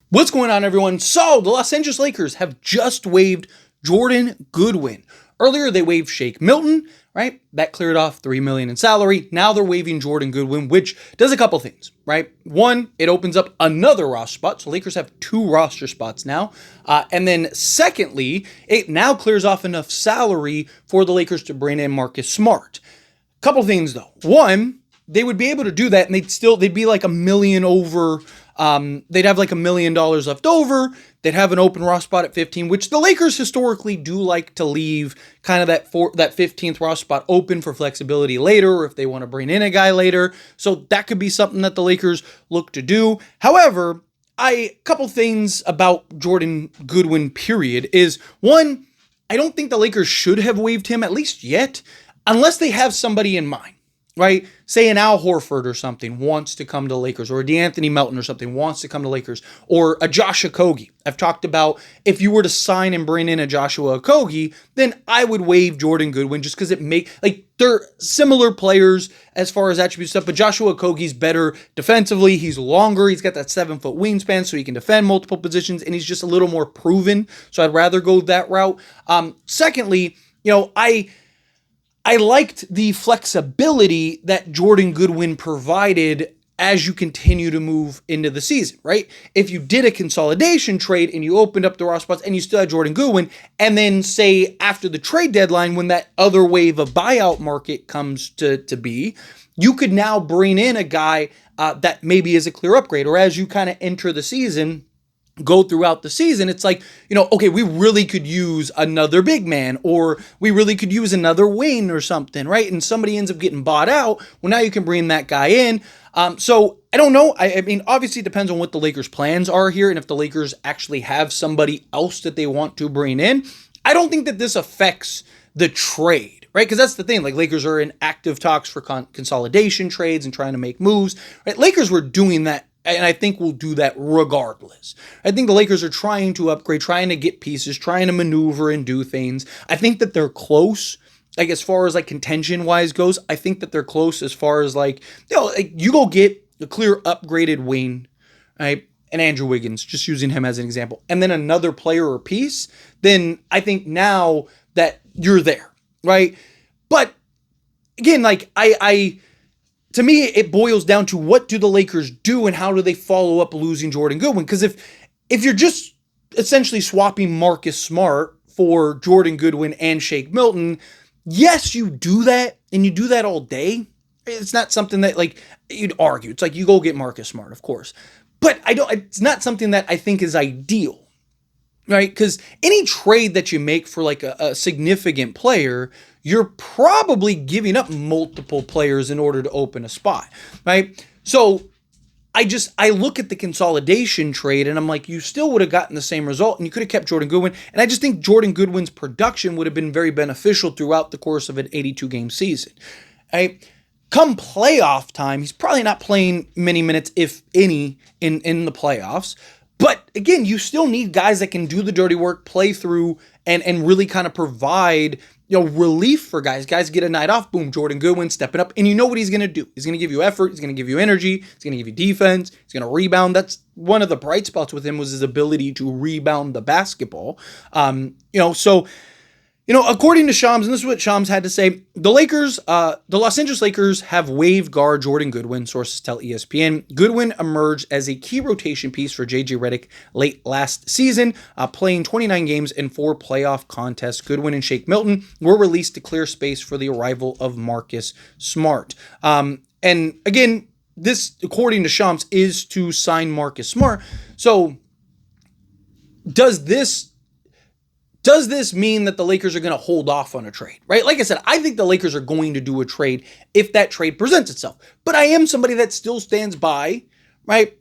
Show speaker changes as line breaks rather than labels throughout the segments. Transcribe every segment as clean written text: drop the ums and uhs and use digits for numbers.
What's going on, everyone? So, the Los Angeles Lakers have just waived Jordan Goodwin. Earlier, they waived Shake Milton, right? That cleared off $3 million in salary. Now they're waiving Jordan Goodwin, which does a couple things, right? One, it opens up another roster spot. So, Lakers have 2 roster spots now. And then secondly, it now clears off enough salary for the Lakers to bring in Marcus Smart. Couple things, though. One, they would be able to do that, and they'd be like $1 million over. They'd have like $1 million left over. They'd have an open roster spot at 15, which the Lakers historically do like to leave kind of that 15th roster spot open for flexibility later, or if they want to bring in a guy later. So that could be something that the Lakers look to do. However, couple things about Jordan Goodwin, period, is one, I don't think the Lakers should have waived him, at least yet, unless they have somebody in mind. Right? Say an Al Horford or something wants to come to Lakers, or a DeAnthony Melton or something wants to come to Lakers, or a Josh Okogie. I've talked about if you were to sign and bring in a Joshua Okogie, then I would waive Jordan Goodwin just because they're similar players as far as attribute stuff, but Joshua Okogie's better defensively. He's longer. He's got that 7-foot wingspan, so he can defend multiple positions, and he's just a little more proven. So I'd rather go that route. Secondly, I liked the flexibility that Jordan Goodwin provided as you continue to move into the season, right? If you did a consolidation trade and you opened up the roster spots and you still had Jordan Goodwin, and then say after the trade deadline when that other wave of buyout market comes to be, you could now bring in a guy that maybe is a clear upgrade, or as you kind of enter the season, go throughout the season, it's like, okay, we really could use another big man, or we really could use another wing or something, right? And somebody ends up getting bought out. Well, now you can bring that guy in. So I don't know. I mean, obviously it depends on what the Lakers' plans are here, and if the Lakers actually have somebody else that they want to bring in. I don't think that this affects the trade, right? Because that's the thing. Like, Lakers are in active talks for consolidation trades and trying to make moves, right? Lakers were doing that, and I think we'll do that regardless. I think the Lakers are trying to upgrade, trying to get pieces, trying to maneuver and do things. I think that they're close, like as far as like contention-wise goes. I think that they're close as far as you go get a clear upgraded wing, right? And Andrew Wiggins, just using him as an example, and then another player or piece, then I think now that you're there, right? But again, to me, it boils down to what do the Lakers do and how do they follow up losing Jordan Goodwin? Because if you're just essentially swapping Marcus Smart for Jordan Goodwin and Shake Milton, yes, you do that, and you do that all day. It's not something that you'd argue. It's like you go get Marcus Smart, of course. But it's not something that I think is ideal, right? Because any trade that you make for a significant player, you're probably giving up multiple players in order to open a spot, right? So I look at the consolidation trade and I'm like, you still would have gotten the same result and you could have kept Jordan Goodwin. And I just think Jordan Goodwin's production would have been very beneficial throughout the course of an 82-game season, right? Come playoff time, he's probably not playing many minutes, if any, in the playoffs. But again, you still need guys that can do the dirty work, play through, and really kind of provide relief for guys. Guys get a night off, boom, Jordan Goodwin stepping up, and you know what he's going to do. He's going to give you effort, he's going to give you energy, he's going to give you defense, he's going to rebound. That's one of the bright spots with him, was his ability to rebound the basketball. According to Shams, and this is what Shams had to say, the Los Angeles Lakers have waived guard Jordan Goodwin, sources tell ESPN. Goodwin emerged as a key rotation piece for J.J. Redick late last season, playing 29 games in 4 playoff contests. Goodwin and Shake Milton were released to clear space for the arrival of Marcus Smart. And again, this, according to Shams, is to sign Marcus Smart. So does this mean that the Lakers are going to hold off on a trade, right? Like I said, I think the Lakers are going to do a trade if that trade presents itself. But I am somebody that still stands by, right?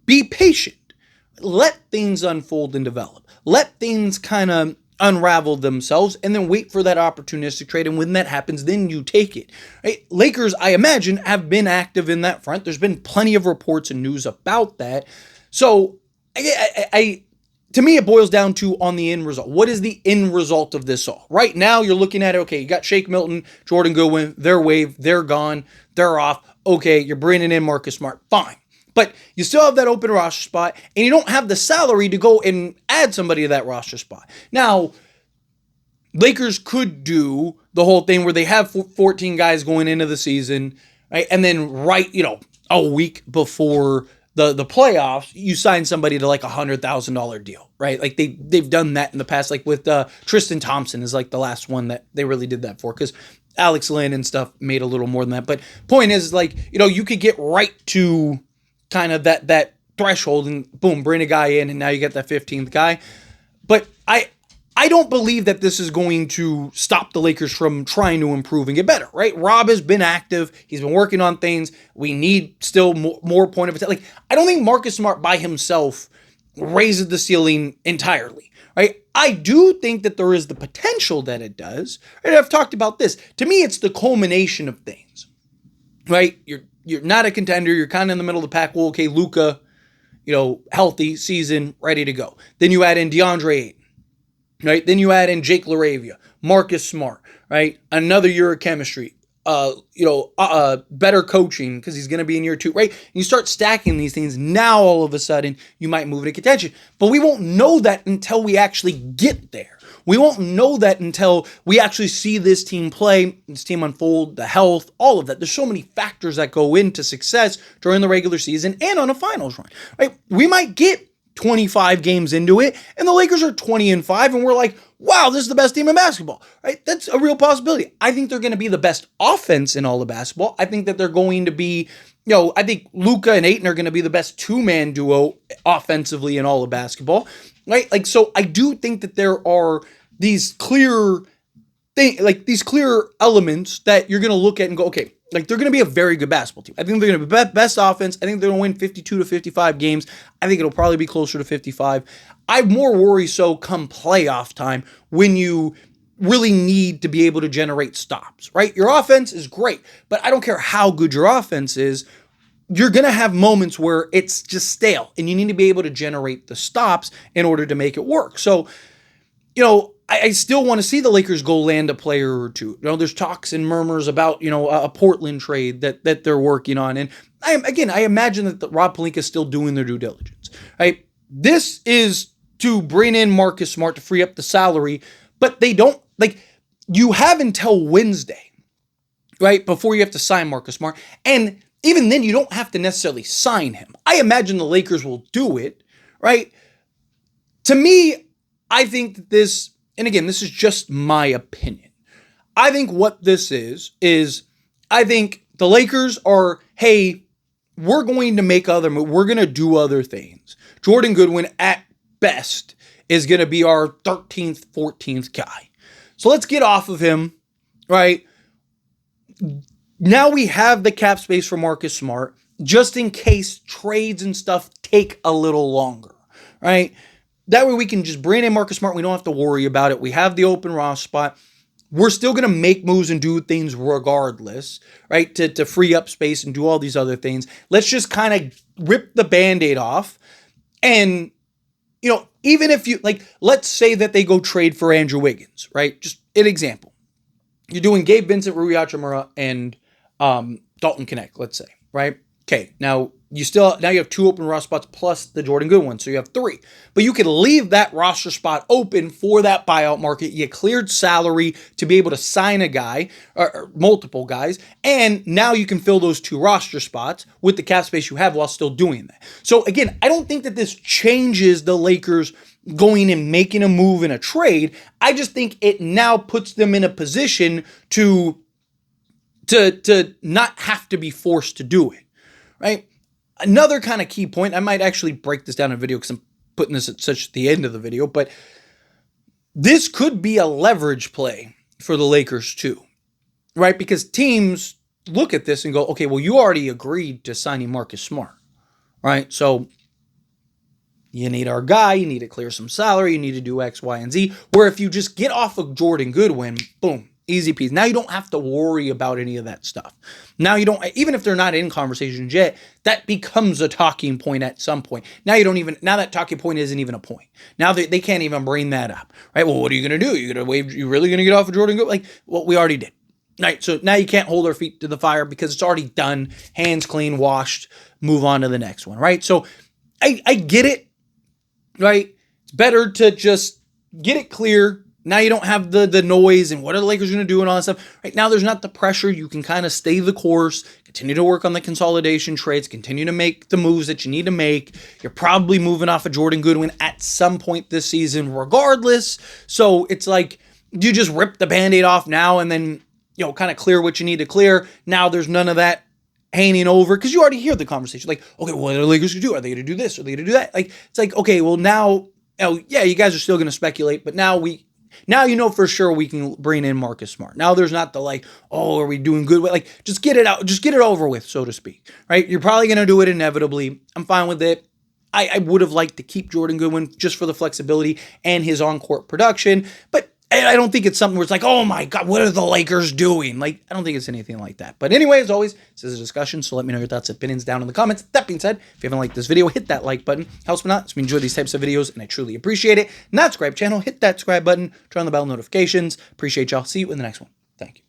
Be patient. Let things unfold and develop. Let things kind of unravel themselves and then wait for that opportunistic trade. And when that happens, then you take it, right? Lakers, I imagine, have been active in that front. There's been plenty of reports and news about that. So to me, it boils down to on the end result. What is the end result of this all? Right now, you're looking at it, okay, you got Shake Milton, Jordan Goodwin, they're waived, they're gone, they're off. Okay, you're bringing in Marcus Smart. Fine. But you still have that open roster spot, and you don't have the salary to go and add somebody to that roster spot. Now, Lakers could do the whole thing where they have 14 guys going into the season, right? And then a week before the playoffs, you sign somebody to like $100,000 deal, right? Like they've done that in the past, like with Tristan Thompson is like the last one that they really did that for, because Alex Lynn and stuff made a little more than that. But point is, like, you could get right to kind of that threshold and boom, bring a guy in, and now you get that 15th guy. But I don't believe that this is going to stop the Lakers from trying to improve and get better, right? Rob has been active. He's been working on things. We need still more point of attack. Like, I don't think Marcus Smart by himself raises the ceiling entirely, right? I do think that there is the potential that it does. And I've talked about this. To me, it's the culmination of things, right? You're not a contender. You're kind of in the middle of the pack. Well, okay, Luka, healthy season, ready to go. Then you add in DeAndre Ayton. Right? Then you add in Jake LaRavia, Marcus Smart, right? Another year of chemistry, better coaching because he's going to be in year 2, right? And you start stacking these things. Now, all of a sudden, you might move into contention. But we won't know that until we actually get there. We won't know that until we actually see this team play, this team unfold, the health, all of that. There's so many factors that go into success during the regular season and on a finals run, right? We might get 25 games into it, and the Lakers are 20-5, and we're like, wow, this is the best team in basketball, right? That's a real possibility. I think they're going to be the best offense in all of basketball. I think that they're going to be, I think Luka and Ayton are going to be the best two-man duo offensively in all of basketball, right? Like, so I do think that there are these clear elements that you're going to look at and go, okay, like, they're going to be a very good basketball team. I think they're going to be best offense. I think they're going to win 52 to 55 games. I think it'll probably be closer to 55. I more worry come playoff time when you really need to be able to generate stops, right? Your offense is great, but I don't care how good your offense is. You're going to have moments where it's just stale, and you need to be able to generate the stops in order to make it work. So, I still want to see the Lakers go land a player or two. There's talks and murmurs about, a Portland trade that they're working on. And I imagine that Rob Pelinka is still doing their due diligence, right? This is to bring in Marcus Smart to free up the salary, but they don't, you have until Wednesday, right, before you have to sign Marcus Smart. And even then, you don't have to necessarily sign him. I imagine the Lakers will do it, right? To me, I think that this, and again, this is just my opinion. I think what this is I think the Lakers are, hey, we're going to make we're going to do other things. Jordan Goodwin, at best, is going to be our 13th, 14th guy. So let's get off of him, right? Now we have the cap space for Marcus Smart, just in case trades and stuff take a little longer, right? That way we can just bring in Marcus Smart. We don't have to worry about it. We have the open roster spot. We're still going to make moves and do things regardless, right? To free up space and do all these other things. Let's just kind of rip the Band-Aid off. And, even if let's say that they go trade for Andrew Wiggins, right? Just an example. You're doing Gabe Vincent, Rui Hachimura, and Dalton Connect, let's say, right? Okay, now you have 2 open roster spots plus the Jordan Goodwin, so you have 3. But you can leave that roster spot open for that buyout market. You cleared salary to be able to sign a guy or multiple guys, and now you can fill those 2 roster spots with the cap space you have while still doing that. So again, I don't think that this changes the Lakers going and making a move in a trade. I just think it now puts them in a position to not have to be forced to do it, right? Another kind of key point, I might actually break this down in a video because I'm putting this at the end of the video, but this could be a leverage play for the Lakers too, right? Because teams look at this and go, okay, well, you already agreed to signing Marcus Smart, right? So you need our guy, you need to clear some salary, you need to do X, Y, and Z, where if you just get off of Jordan Goodwin, boom, easy peasy. Now you don't have to worry about any of that stuff. Now you don't, even if they're not in conversations yet, that becomes a talking point at some point. Now that talking point isn't even a point. Now they can't even bring that up, right? Well, what are you going to do? You really going to get off of Jordan Goodwin? Well, we already did. Right, so now you can't hold our feet to the fire because it's already done, hands clean, washed, move on to the next one, right? So I get it, right? It's better to just get it clear. Now you don't have the noise and what are the Lakers going to do and all that stuff. Right now there's not the pressure. You can kind of stay the course, continue to work on the consolidation trades, continue to make the moves that you need to make. You're probably moving off of Jordan Goodwin at some point this season regardless. So it's like, you just rip the Band-Aid off now and then, you know, kind of clear what you need to clear. Now there's none of that hanging over because you already hear the conversation. Like, okay, what are the Lakers going to do? Are they going to do this? Are they going to do that? Like, it's like, okay, well now, yeah, you guys are still going to speculate, but now you know for sure we can bring in Marcus Smart. Now there's not the like, oh, are we doing good? Like, just get it out, just get it over with, so to speak, right? You're probably going to do it inevitably. I'm fine with it. I would have liked to keep Jordan Goodwin just for the flexibility and his on-court production, but I don't think it's something where it's like, oh my God, what are the Lakers doing? Like, I don't think it's anything like that. But anyway, as always, this is a discussion, so let me know your thoughts and opinions down in the comments. That being said, if you haven't liked this video, hit that like button. Helps me not, so we enjoy these types of videos, and I truly appreciate it. Not subscribe channel, hit that subscribe button, turn on the bell notifications. Appreciate y'all. See you in the next one. Thank you.